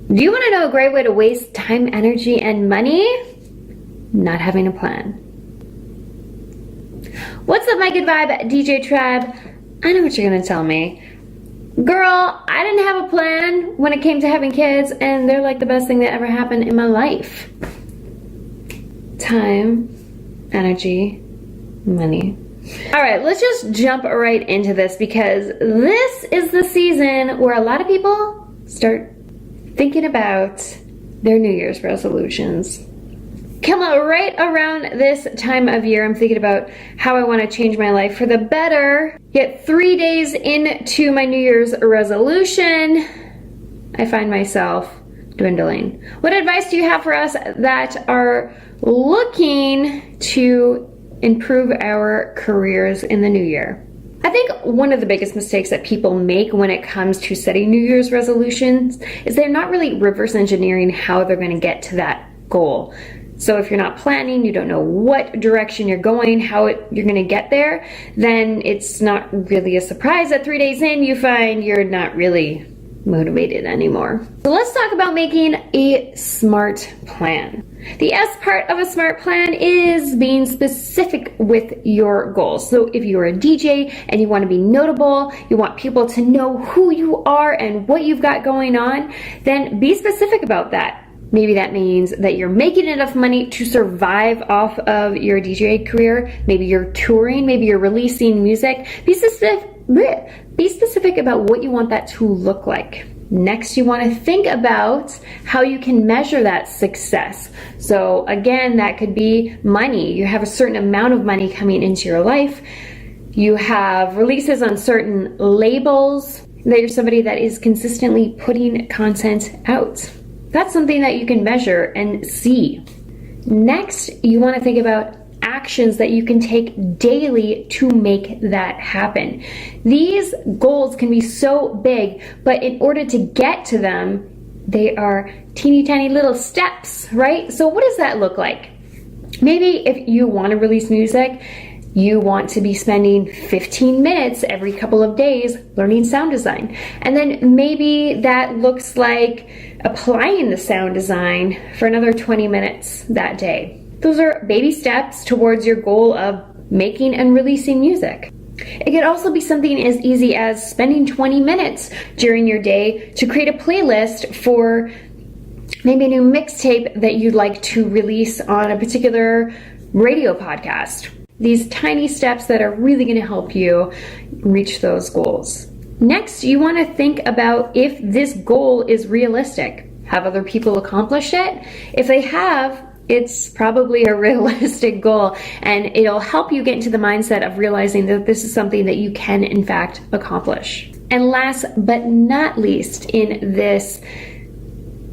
Do you want to know a great way to waste time, energy, and money? Not having a plan. What's up, my good vibe DJ tribe? I know what you're gonna tell me. Girl, I didn't have a plan when it came to having kids, and they're like the best thing that ever happened in my life. Time, energy, money. All right, let's just jump right into this, because this is the season where a lot of people start thinking about their New Year's resolutions. Kilma, right around this time of year, I'm thinking about how I want to change my life for the better. Yet 3 days into my New Year's resolution, I find myself dwindling. What advice do you have for us that are looking to improve our careers in the new year? I think one of the biggest mistakes that people make when it comes to setting New Year's resolutions is they're not really reverse engineering how they're going to get to that goal. So if you're not planning, you don't know what direction you're going, you're going to get there, then it's not really a surprise that 3 days in you find you're not really motivated anymore. So let's talk about making a smart plan. The S part of a smart plan is being specific with your goals. So if you're a DJ and you want to be notable, you want people to know who you are and what you've got going on, then be specific about that. Maybe that means that you're making enough money to survive off of your DJ career. Maybe you're touring, maybe you're releasing music. Be specific about what you want that to look like. Next, you want to think about how you can measure that success. So again, that could be money. You have a certain amount of money coming into your life. You have releases on certain labels, that you're somebody that is consistently putting content out. That's something that you can measure and see. Next, you want to think about actions that you can take daily to make that happen. These goals can be so big, but in order to get to them, they are teeny tiny little steps, right? So what does that look like? Maybe if you want to release music, you want to be spending 15 minutes every couple of days learning sound design. And then maybe that looks like applying the sound design for another 20 minutes that day. Those are baby steps towards your goal of making and releasing music. It could also be something as easy as spending 20 minutes during your day to create a playlist for maybe a new mixtape that you'd like to release on a particular radio podcast. These tiny steps that are really going to help you reach those goals. Next, you want to think about if this goal is realistic. Have other people accomplished it? If they have, it's probably a realistic goal, and it'll help you get into the mindset of realizing that this is something that you can in fact accomplish. And last but not least, in this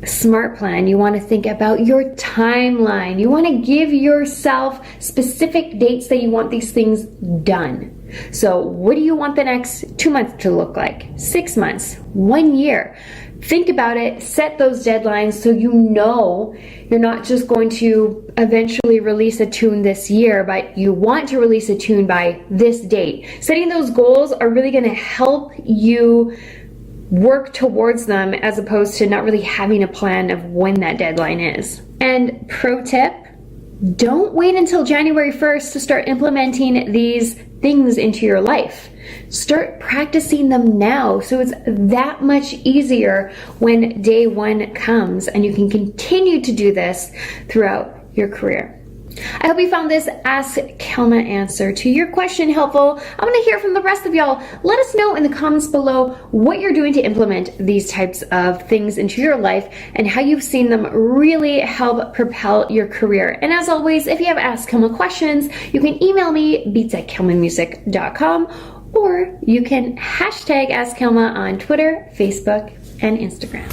smart plan, you want to think about your timeline. You want to give yourself specific dates that you want these things done. So what do you want the next 2 months to look like? 6 months, 1 year? Think about it, set those deadlines so you know you're not just going to eventually release a tune this year, but you want to release a tune by this date. Setting those goals are really going to help you work towards them, as opposed to not really having a plan of when that deadline is. And pro tip, don't wait until January 1st to start implementing these things into your life. Start practicing them now, so it's that much easier when day one comes, and you can continue to do this throughout your career. I hope you found this Ask Kilma answer to your question helpful. I want to hear from the rest of y'all. Let us know in the comments below what you're doing to implement these types of things into your life and how you've seen them really help propel your career. And as always, if you have Ask Kilma questions, you can email me, beats@kilmamusic.com, or you can hashtag Ask Kilma on Twitter, Facebook, and Instagram.